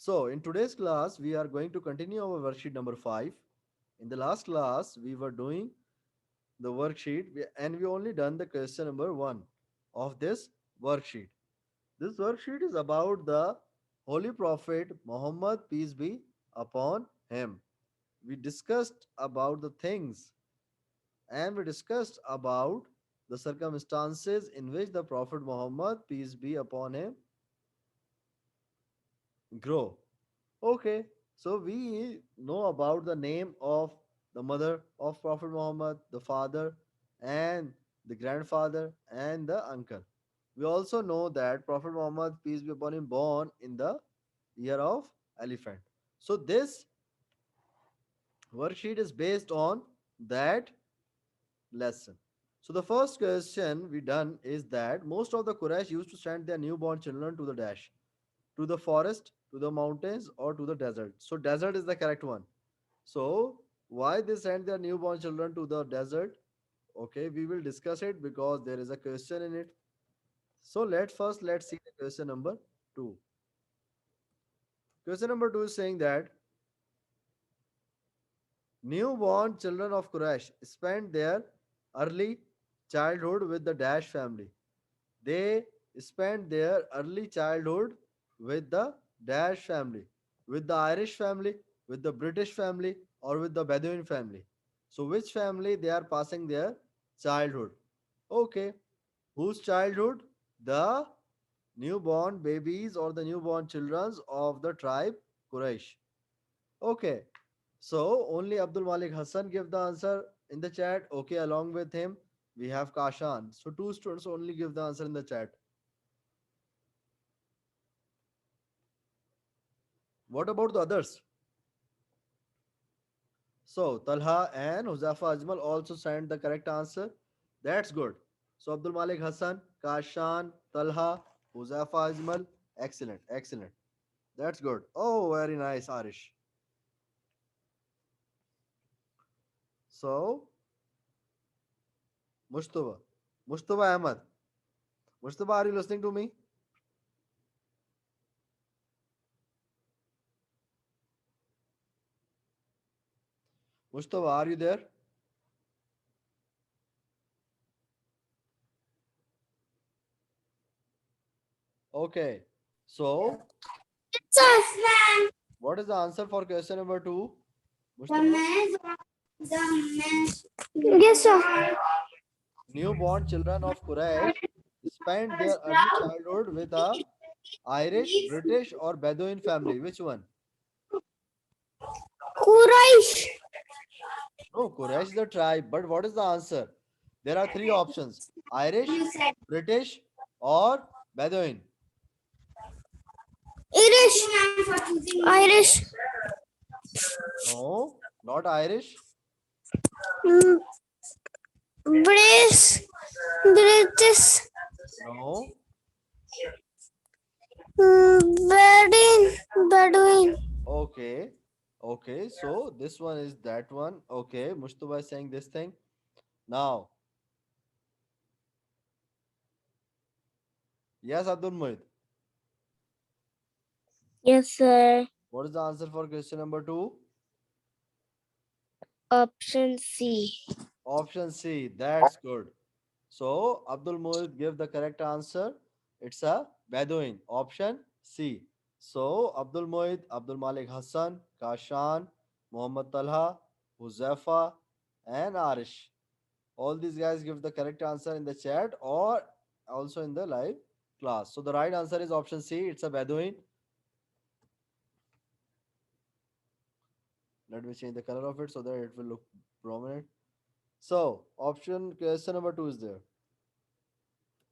So, in today's class, we are going to continue our worksheet number 5. In the last class, we were doing the worksheet and we only done the question number 1 of this worksheet. This worksheet is about the Holy Prophet Muhammad, peace be upon him. We discussed about the things and we discussed about the circumstances in which the Prophet Muhammad, peace be upon him, grow. Okay, so we know about the name of the mother of Prophet Muhammad, the father, and the grandfather, and the uncle. We also know that Prophet Muhammad, peace be upon him, born in the year of elephant. So this worksheet is based on that lesson. So the first question we done is that most of the Quraysh used to send their newborn children to the dash, to the forest, to the mountains, or to the desert. So desert is the correct one. So why they send their newborn children to the desert? Okay, we will discuss it because there is a question in it. So let's see the question number two. Question number two is saying that newborn children of Quraysh spent their early childhood with the Dash family. They spent their early childhood with the Dash family, with the Irish family, with the British family, or with the Bedouin family. So, which family they are passing their childhood? Okay, whose childhood? The newborn babies or the newborn children of the tribe Quraysh. Okay, so only Abdul Malik Hassan give the answer in the chat. Okay, along with him, we have Kashan. So two students only give the answer in the chat. What about the others? So Talha and Huzafa Ajmal also sent the correct answer. That's good. So Abdul Malik Hassan, Kashan, Talha, Huzafa Ajmal. Excellent, excellent. That's good. Oh, very nice, Arish. So Mustafa, Mustafa Ahmad. Mustafa, are you listening to me? Mustafa, are you there? Okay. So what is the answer for question number two? Mustafa? Yes, sir. Newborn children of Quraysh spent their early childhood with a Irish, British, or Bedouin family. Which one? Quraish. No, Quraysh is the tribe. But what is the answer? There are three options: Irish, British, or Bedouin. Irish. Irish. No, no, not Irish. Mm, British. British. No. Bedouin. Bedouin. Okay. Okay. So this one is that one. Okay. Mustafa is saying this thing. Now, yes, Abdul Muhid. Yes, sir. What is the answer for question number two? Option C. Option C. That's good. So Abdul Muhid give the correct answer. It's a Bedouin. Option C. So Abdul Muhid, Abdul Malik Hassan, Kashan, Muhammad Talha, Huzefa, and Arish. All these guys give the correct answer in the chat or also in the live class. So the right answer is option C. It's a Bedouin. Let me change the color of it so that it will look prominent. So option question number two is there.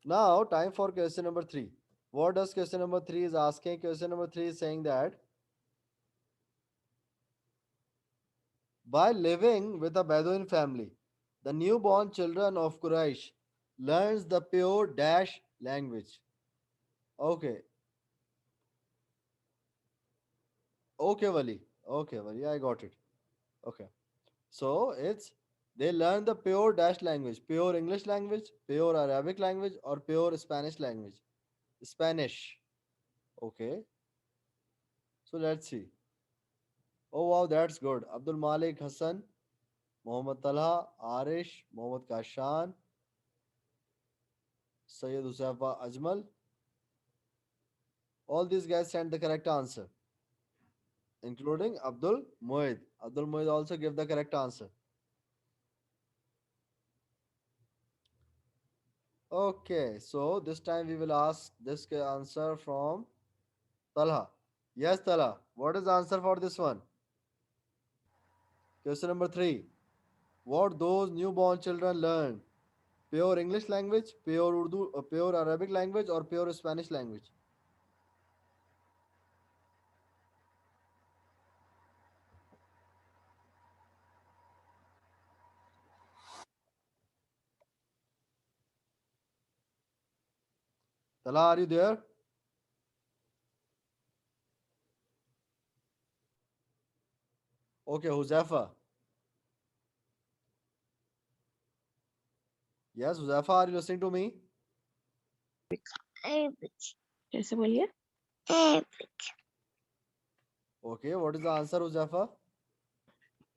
Now time for question number three. What does question number three is asking? Question number three is saying that by living with a Bedouin family, the newborn children of Quraysh learns the pure dash language. Okay, okay, Wali. Okay, Wali, I got it. Okay. So it's they learn the pure dash language, pure English language, pure Arabic language, or pure Spanish language. Spanish. Okay. So let's see. Oh wow, that's good. Abdul Malik Hassan, Mohammad Talha, Arish, Mohammad Kashan, Sayyid Usafa Ajmal. All these guys sent the correct answer, including Abdul Moed. Abdul Moed also gave the correct answer. Okay, so this time we will ask this answer from Talha. Yes, Talha. What is the answer for this one? Question number three. What those newborn children learn? Pure English language, pure Urdu, pure Arabic language, or pure Spanish language? Talha, are you there? Okay, Huzafa. Yes, Huzafa, are you listening to me? Arabic. कैसे बोलिए? Arabic. Okay, what is the answer, Huzafa?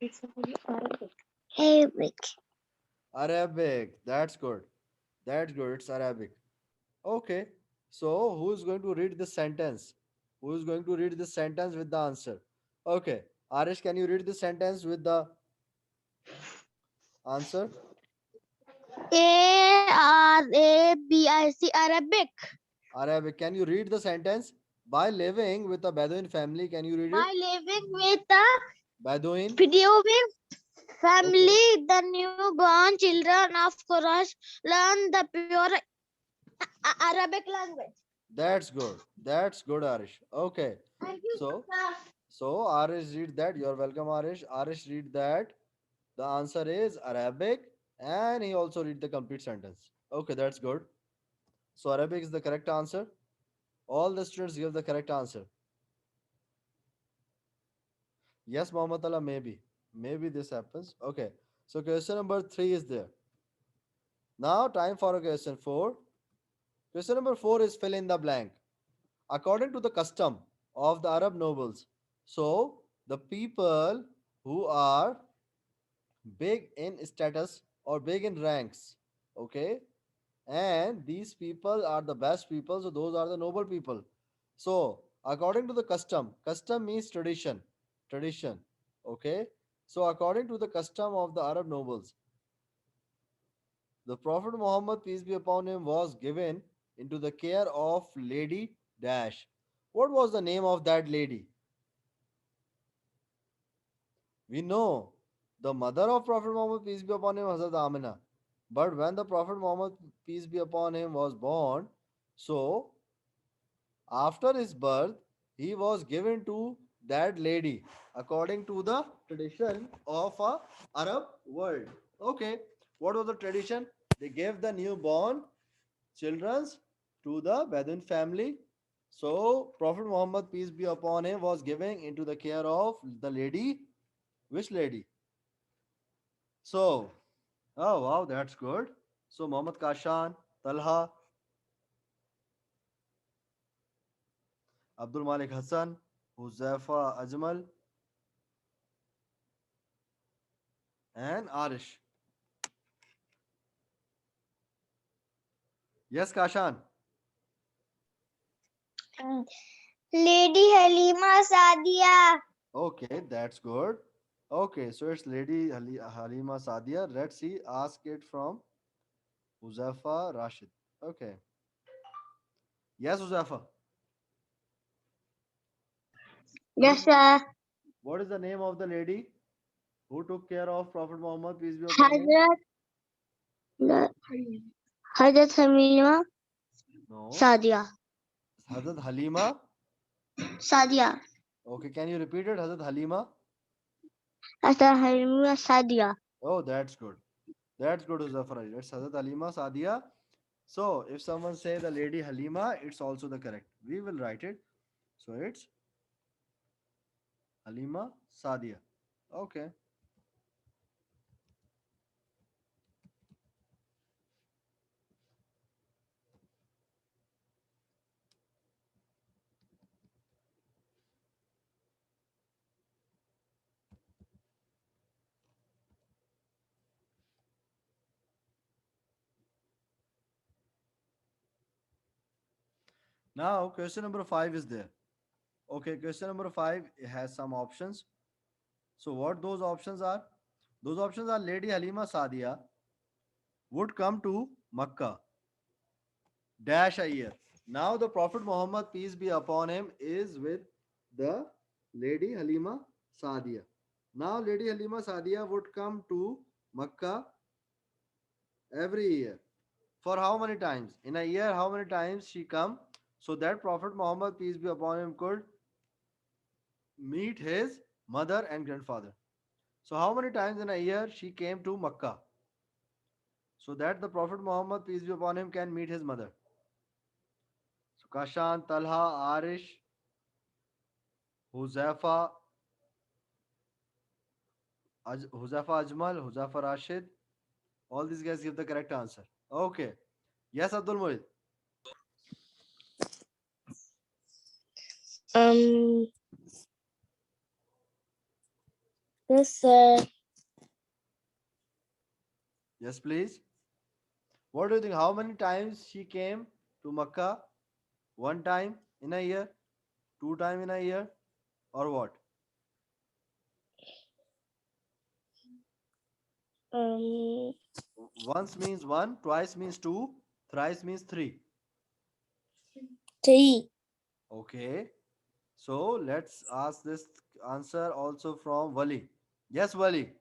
कैसे बोलिए? Arabic. Arabic. Arabic. That's good. That's good. It's Arabic. Okay. So, who is going to read this sentence? Who is going to read this sentence with the answer? Okay. Arish, can you read this sentence with the answer? Arabic. Arabic. Arabic. Can you read the sentence? By living with a Bedouin family, can you read it? By living with the Bedouin. Bedouin Okay. family, the newborn children of Quraysh learn the pure Arabic language. That's good. That's good, Arish. Okay. Thank you, So, sir. so Arish read that. You're welcome, Arish. Arish read that. The answer is Arabic, and he also read the complete sentence. Okay, that's good. So Arabic is the correct answer. All the students give the correct answer. Yes, Muhammad Allah, maybe. Maybe this happens. Okay. So question number three is there. Now time for a question four. Question number four is fill in the blank. According to the custom of the Arab nobles, so the people who are big in status or big in ranks, okay, and these people are the best people, so those are the noble people. So according to the custom means tradition, okay. So according to the custom of the Arab nobles, the Prophet Muhammad, peace be upon him, was given into the care of Lady Dash. What was the name of that lady? We know the mother of Prophet Muhammad, peace be upon him, Hazrat Amina. But when the Prophet Muhammad, peace be upon him, was born, so after his birth, he was given to that lady according to the tradition of a Arab world. Okay, what was the tradition? They gave the newborn children to the Bedouin family. So Prophet Muhammad, peace be upon him, was given into the care of the lady. Which lady? So, oh wow, that's good. So Muhammad Kashan, Talha, Abdul Malik Hassan, Huzaifa Ajmal, and Arish. Yes, Kashan. Lady Halima Sadia. Okay, that's good. Okay, so it's Lady Halima Sadia. Let's see. Ask it from Huzaifa Rashid. Okay. Yes, Huzaifa. What is Yes, the sir. what is the name of the lady who took care of Prophet Muhammad, peace be upon him? Hazrat Hazrat Halima No. Sadia. Hazrat Halima. Sadia. Okay, can you repeat it? Hazrat Halima. Hazrat Halima Sadia. Oh, that's good. That's good, Uzafar. It's Hazrat Halima Sadia. So, if someone say the lady Halima, it's also the correct. We will write it. So, it's Halima Sadia. Okay. Now, question number 5 is there. Okay, question number 5 has some options. So, what those options are? Those options are Lady Halima Sadia would come to Makkah dash a year. Now, the Prophet Muhammad, peace be upon him, is with the Lady Halima Sadia. Now, Lady Halima Sadia would come to Makkah every year. For how many times? In a year, how many times she come? So that Prophet Muhammad, peace be upon him, could meet his mother and grandfather. So how many times in a year she came to Makkah? So that the Prophet Muhammad, peace be upon him, can meet his mother. So Kashan, Talha, Arish, Huzaifa, Huzaifa Ajmal, Huzaifa Rashid. All these guys give the correct answer. Okay. Yes, Abdul Muhid. Um, this Yes, please. What do you think? How many times she came to Makkah? One time in a year? Two time in a year? Or what? um Once means one, twice means two, thrice means three. three. Okay. So let's ask this answer also from Wali. Yes, Wali.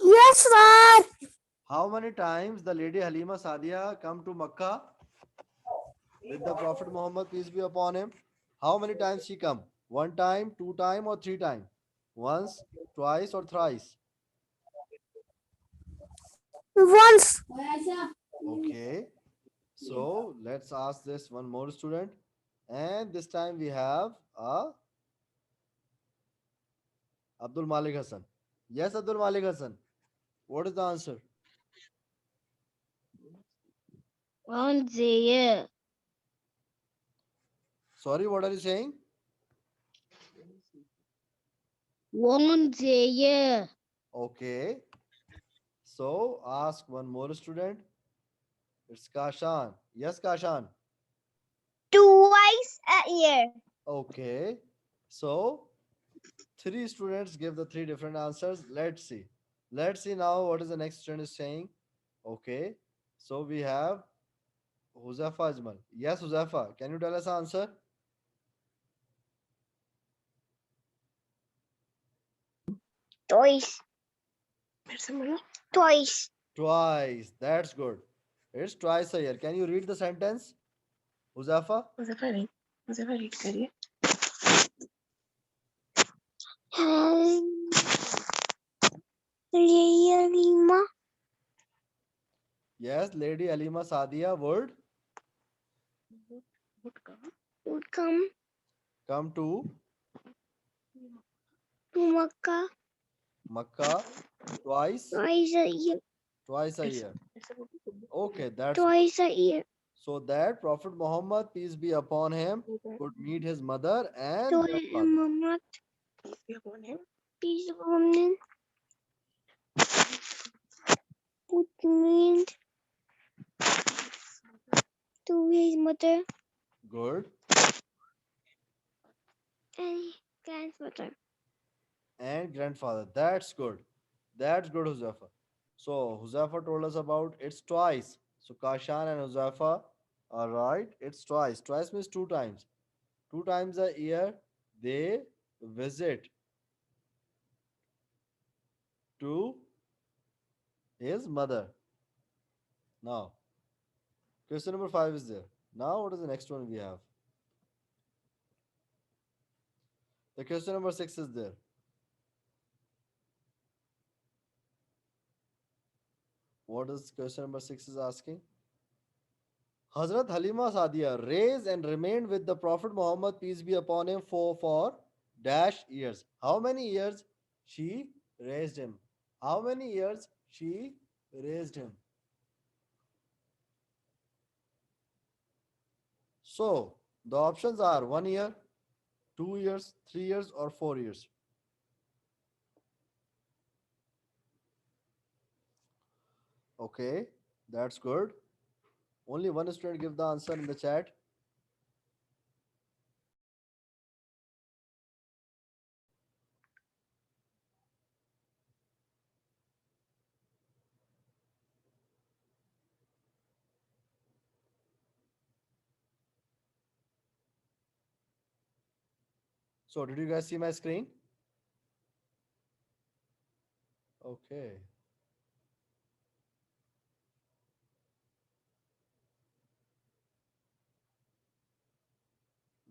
Yes, sir. How many times the lady Halima Sadia come to Makkah with the Prophet Muhammad, peace be upon him? How many times she come? One time, two time, or three time? Once, twice, or thrice? Once. Okay. So let's ask this one more student. And this time we have Abdul Malik Hassan. Yes, Abdul Malik Hassan. What is the answer? Once a year. Sorry, what are you saying? Once a year. Okay. So ask one more student. It's Kashan. Yes, Kashan. Twice a year. Okay. So three students give the three different answers. Let's see. Let's see now what is the next student is saying. Okay. So we have Huzafa Ajmal. Yes, Huzafa. Can you tell us the answer? Twice. फिर से बोलो Twice. Twice. That's good. It's twice a year. Can you read the sentence? Huzafa? Muzaffar read करिए Lima Yes, Lady Alima Sadia would would come would come come to to Makkah Makkah twice, twice a year. twice a year. Okay, that's Twice a year. so that Prophet Muhammad, peace be upon him, could meet his mother So and grandfather. Muhammad, we upon him peace upon him, would meet to his mother Good. and grandfather. And grandfather. That's good. That's good, Huzafa. So Huzafa told us about it's twice. So Kashan and Huzafa are right. It's twice. Twice means two times. Two times a year they visit to his mother. Now, question number 5 is there. Now, what is the next one we have? The question number 6 is there. What is question number 6 is asking? Hazrat Halima Sadia raised and remained with the Prophet Muhammad, peace be upon him, for dash years. How many years she raised him? How many years she raised him? So, the options are 1 year, 2 years, 3 years, or 4 years. Okay. That's good. Only one student give the answer in the chat. So did you guys see my screen? Okay.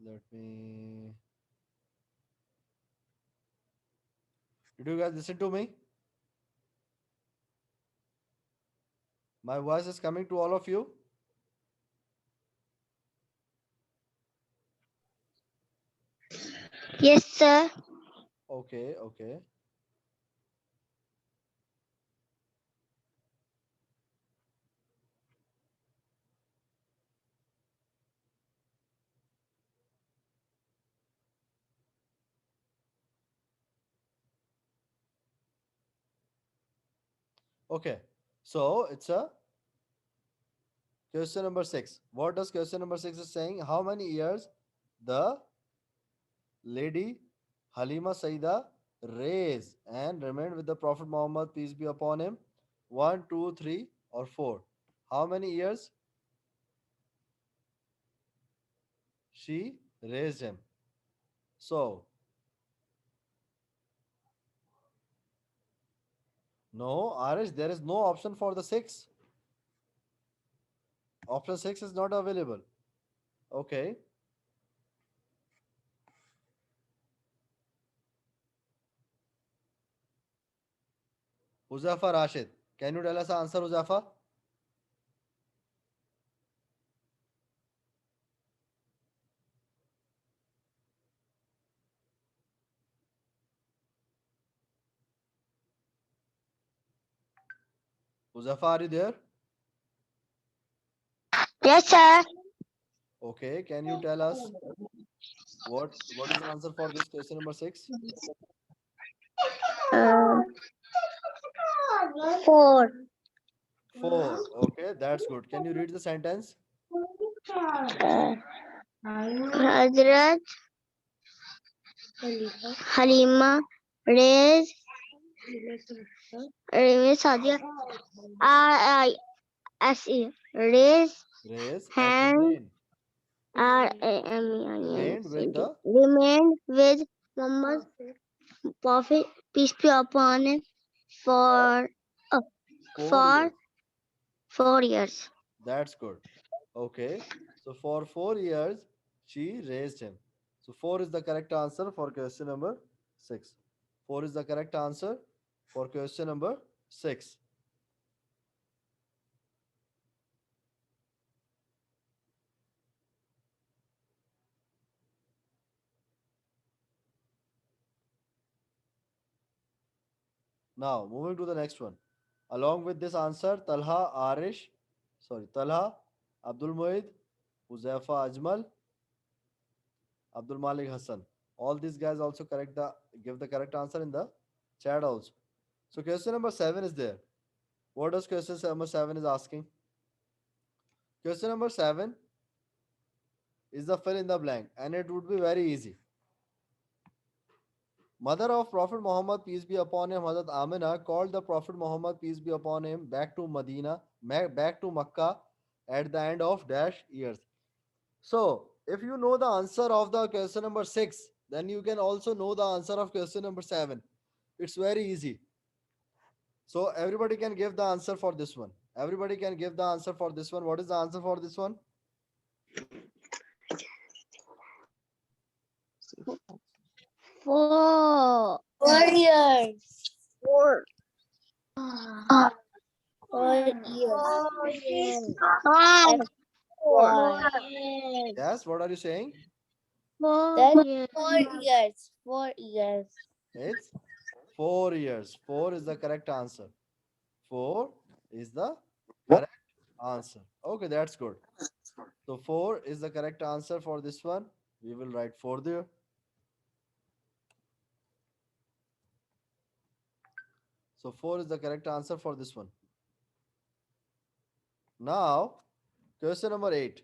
Let me. Did you guys listen to me? My voice is coming to all of you. Yes, sir. Okay, okay. Okay. So it's a question number six. What does question number six is saying? How many years the lady Halima Saida raised and remained with the Prophet Muhammad, peace be upon him? One, two, three, or four? How many years she raised him? So, no, Arish, there is no option for the six. Option six is not available. Okay. Huzafa Rashid. Can you tell us the answer, Huzafa? Huzafa, are you there? Yes, sir. Okay. Can you tell us what is the answer for this question number six? Uh, 4. Four. Okay, that's good. Can you read the sentence? Hazrat Halima raised Sadia RISE raised Raise and hand remained with the remained with Muhammad Prophet peace be upon him for uh, 4 years. for 4 years. That's good. Okay. So for 4 years, she raised him. So four is the correct answer for question number six. Four is the correct answer for question number six. Now moving to the next one. Along with this answer, Talha, Abdul Muid, Huzaifa Ajmal, Abdul Malik Hassan. All these guys also give the correct answer in the chat also. So question number seven is there. What does question number seven is asking? Question number seven is the fill in the blank, and it would be very easy. Mother of Prophet Muhammad, peace be upon him, Hazrat Amina, called the Prophet Muhammad, peace be upon him, back to back to Makkah at the end of dash years. So, if you know the answer of the question number six, then you can also know the answer of question number seven. It's very easy. So, everybody can give the answer for this one. Everybody can give the answer for this one. What is the answer for this one? 4 years. 4. 4 years. 4. Yes, what are you saying? 4 years. 4 years. 4 years. It's 4 years. Four is the correct answer. Four is the correct answer. Okay, that's good. So four is the correct answer for this one. We will write four there. So four is the correct answer for this one. Now, question number 8.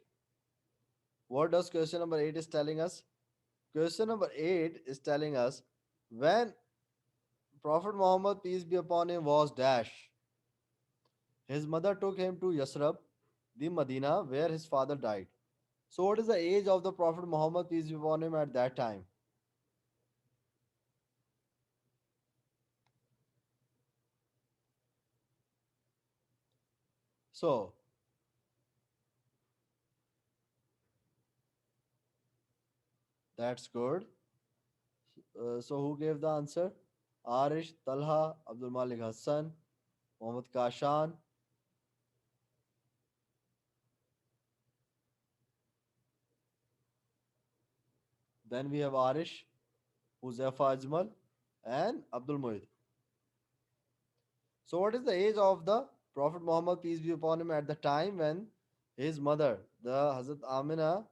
What does question number 8 is telling us? Question number 8 is telling us when Prophet Muhammad, peace be upon him, was dash. His mother took him to Yasrib, the Medina, where his father died. So, what is the age of the Prophet Muhammad, peace be upon him, at that time? So, that's good. So, who gave the answer? Arish, Talha, Abdul Malik Hassan, Mohammad Kashan. Then we have Arish, Huzaifa Ajmal, and Abdul Muid. So, what is the age of the Prophet Muhammad, peace be upon him, at the time when his mother, the Hazrat Amina,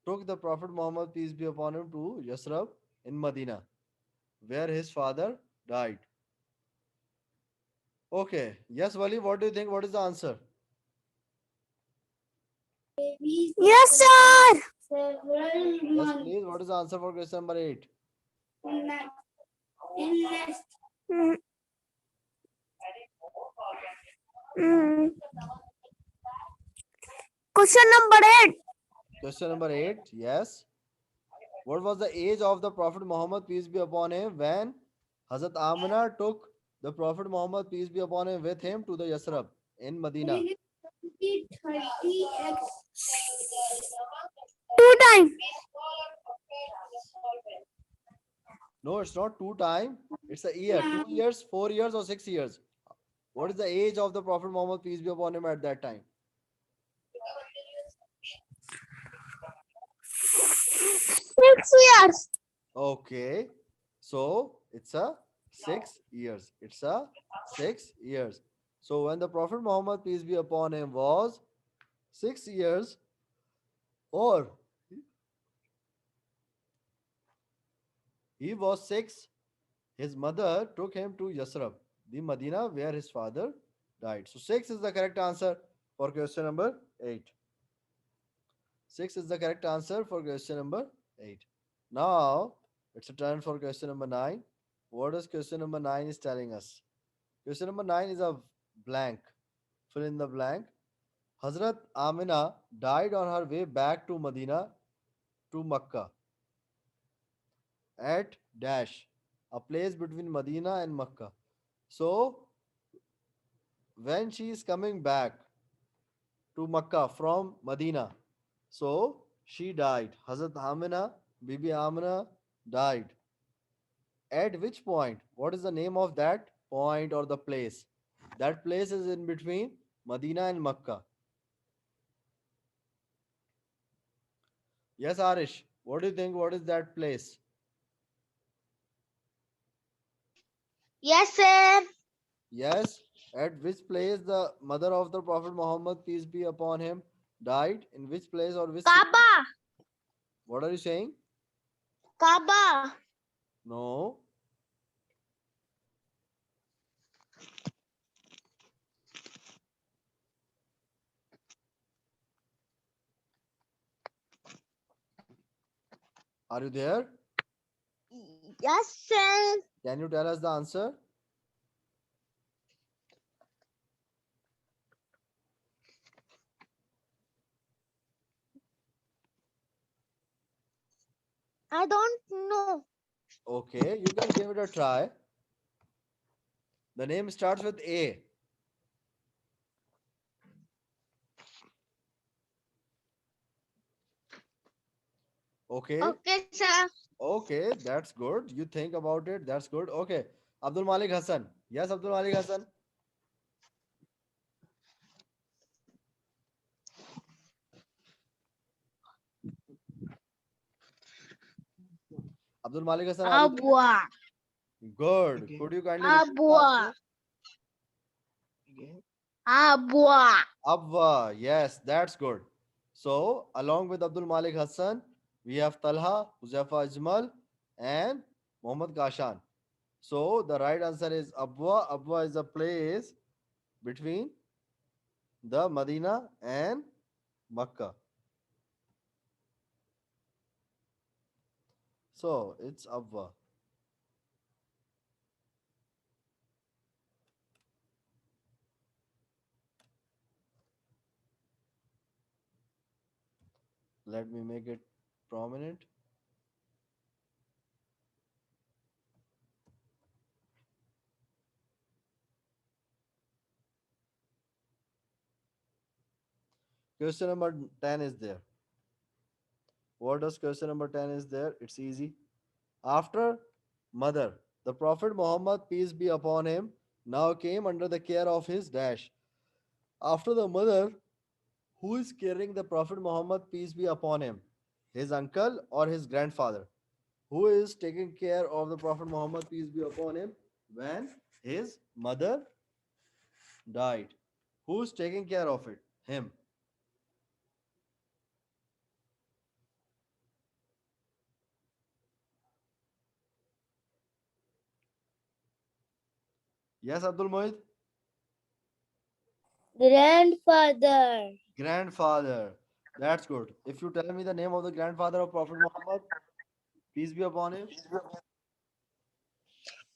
took the Prophet Muhammad, peace be upon him, to Yasrib in Medina, where his father died? Okay. Yes, Wali, what do you think? What is the answer? Yes, sir. Yes, please. What is the answer for question number 8? Mm, mm. Question number 8. Question number 8. Yes. What was the age of the Prophet Muhammad, peace be upon him, when Hazrat Amina took the Prophet Muhammad, peace be upon him, with him to the Yasrib in Medina? 2 times. No, it's not 2 time. It's a year. 2 years, 4 years, or 6 years. What is the age of the Prophet Muhammad, peace be upon him, at that time? 6 years. Okay. So it's a 6 years. It's a 6 years. So when the Prophet Muhammad, peace be upon him, was 6 years, or he was six, his mother took him to Yasrib, the Medina, where his father died. So 6 is the correct answer for question number 8. 6 is the correct answer for question number 8. Now it's a turn for question number 9. What does question number 9 is telling us? Question number 9 is a blank. Fill in the blank. Hazrat Amina died on her way back to Medina, to Makkah, at dash, a place between Medina and Makkah. So when she is coming back to Makkah from Medina, so she died. Hazrat Amina, Bibi Amina, died. At which point? What is the name of that point or the place? That place is in between Medina and Makkah. Yes, Arish. What do you think? What is that place? Yes, sir. Yes. At which place the mother of the Prophet Muhammad, peace be upon him, died? In which place or which city? Kaaba. What are you saying? Kaaba. No. Are you there? Yes, sir. Can you tell us the answer? I don't know. Okay, you can give it a try. The name starts with A. Okay. Okay, sir. Okay, that's good. You think about it. That's good. Okay. Abdul Malik Hassan. Yes, Abdul Malik Hassan. Abdul Malik Hassan, are you there? Abwa. Good. Again. Could you kindly repeat the Abwa. answer? Again. Abwa. Abwa. Yes, that's good. So, along with Abdul Malik Hassan, we have Talha, Huzaifa Ajmal, and Muhammad Kashan. So, the right answer is Abwa. Abwa is a place between the Medina and Makkah. So it's Abwa. Let me make it prominent. Question number 10 is there. What does question number 10 is there? It's easy. After mother, the Prophet Muhammad, peace be upon him, now came under the care of his dash. After the mother, who is caring the Prophet Muhammad, peace be upon him? His uncle or his grandfather? Who is taking care of the Prophet Muhammad, peace be upon him, when his mother died? Who is taking care of it? Him. Yes, Abdul Mohid? Grandfather. Grandfather. That's good. If you tell me the name of the grandfather of Prophet Muhammad, peace be upon him.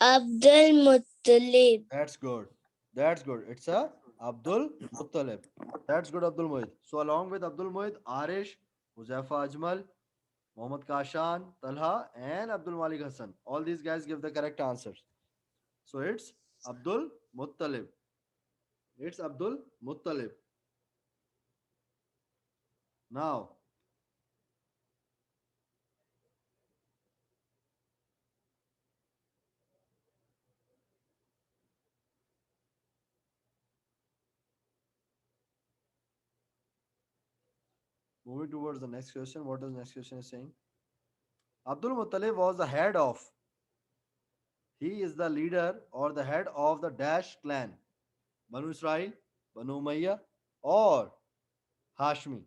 Abdul Muttalib. That's good. That's good. It's a Abdul Muttalib. That's good, Abdul Mohid. So along with Abdul Mohid, Arish, Huzaifa Ajmal, Mohammad Kashan, Talha, and Abdul Malik Hassan. All these guys give the correct answers. So it's Abdul Muttalib. It's Abdul Muttalib. Now, moving towards the next question. What does next question is saying? Abdul Muttalib was the head of. He is the leader or the head of the Dash clan. Banu Israel, Banu Umayyah, or Hashmi.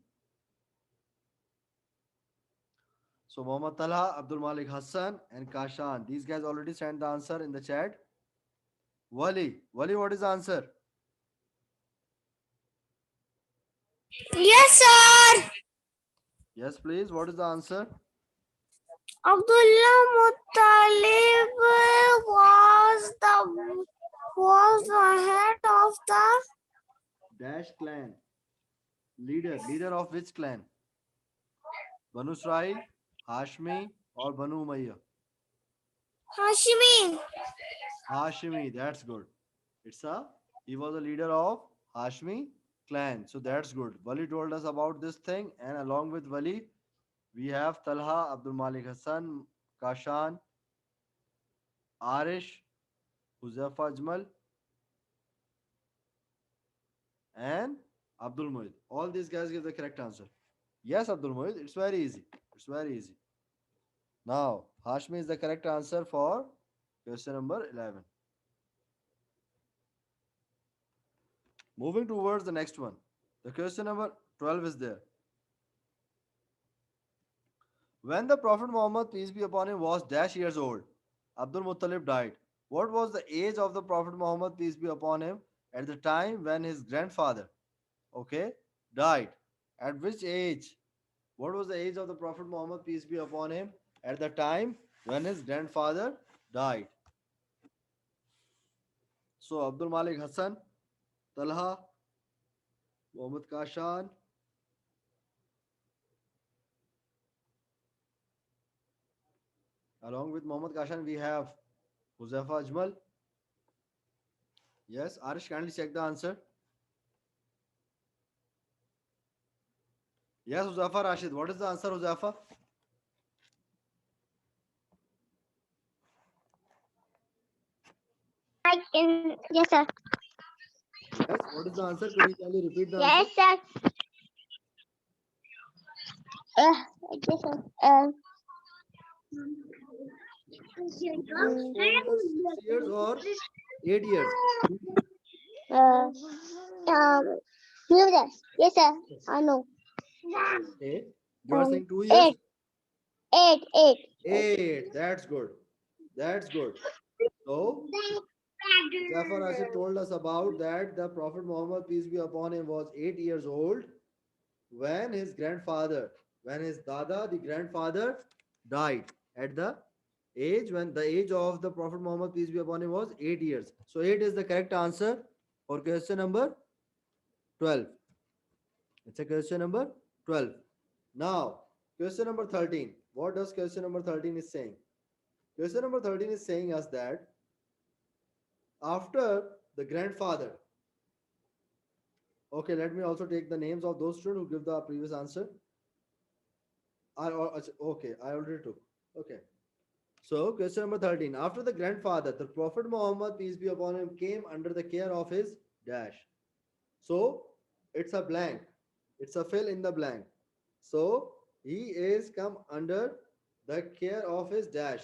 So Muhammad Talha, Abdul Malik Hassan, and Kashan. These guys already sent the answer in the chat. Wali, what is the answer? Yes, sir. Yes, please. What is the answer? Abdullah Muttalib was the head of the Dash clan. Leader of which clan? Banu Israel, Hashmi, or Banu Umayyah? Hashimi. Hashmi. That's good. He was a leader of Hashmi clan. So that's good. Wali told us about this thing, and along with Wali, we have Talha, Abdul Malik Hassan, Kashan, Arish, Huzaifa Ajmal, and Abdul Muid. All these guys give the correct answer. Yes, Abdul Muid, it's very easy. It's very easy. Now, Hashmi is the correct answer for question number 11. Moving towards the next one. The question number 12 is there. When the Prophet Muhammad, peace be upon him, was dash years old, Abdul Muttalib died. What was the age of the Prophet Muhammad, peace be upon him, at the time when his grandfather, okay, died? At which age? What was the age of the Prophet Muhammad, peace be upon him, at the time when his grandfather died? So Abdul Malik Hassan, Talha, Muhammad Kashan, along with Muhammad Kashan, we have Huzaifa Ajmal. Yes, Arish, kindly check the answer. Yes, Huzaifa Rashid. What is the answer, Huzaifa? Yes, sir. Yes, what is the answer? Could you kindly repeat the answer? Yes, sir. Yes, sir. 4 years, 6 years, or 8 years? Uh, yes, sir. I know. Okay. You are saying 2 years? Eight, eight, eight. 8. That's good. That's good. So Jafar Asif told us about that the Prophet Muhammad, peace be upon him, was 8 years old when his grandfather, when his dada, the grandfather, died at the age when the age of the Prophet Muhammad, peace be upon him, was 8 years. So 8 is the correct answer for question number 12. It's a question number 12. Now, question number 13. What does question number 13 is saying? Question number 13 is saying us that after the grandfather, okay, let me also take the names of those students who give the previous answer. Okay, I already took. Okay. So, question number 13. After the grandfather, the Prophet Muhammad, peace be upon him, came under the care of his dash. So, it's a blank. It's a fill in the blank. So, he is come under the care of his dash.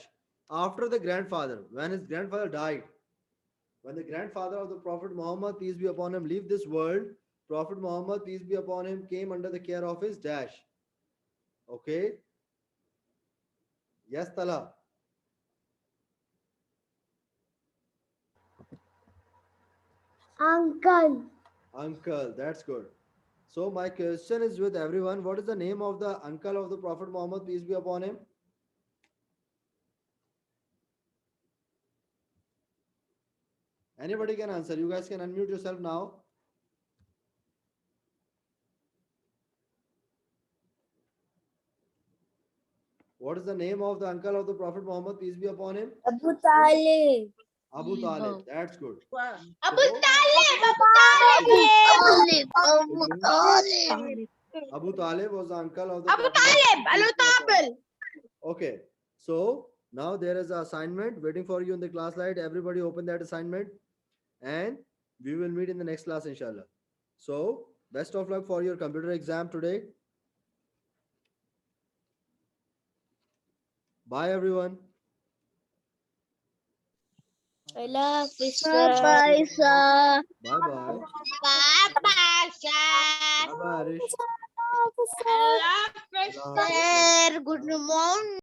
After the grandfather, when his grandfather died, when the grandfather of the Prophet Muhammad, peace be upon him, leave this world, Prophet Muhammad, peace be upon him, came under the care of his dash. Okay? Yes, Tala. Uncle. Uncle, that's good. So my question is with everyone. What is the name of the uncle of the Prophet Muhammad, peace be upon him? Anybody can answer. You guys can unmute yourself now. What is the name of the uncle of the Prophet Muhammad, peace be upon him? Abu Talib. Abu Talib. That's good. Abu So, Talib. Abu Talib. Abu Talib was the uncle of the Abu Prophet Talib. Muhammad, peace Abu be upon him. Talib. Okay. So now there is an assignment waiting for you in the class light. Everybody open that assignment and we will meet in the next class, inshallah. So best of luck for your computer exam today. Bye everyone. I love you, sir. Bye, sir. Bye bye. Bye, sir. Bye bye, Arish. I love you, Allah Hafiz. sir. Good morning.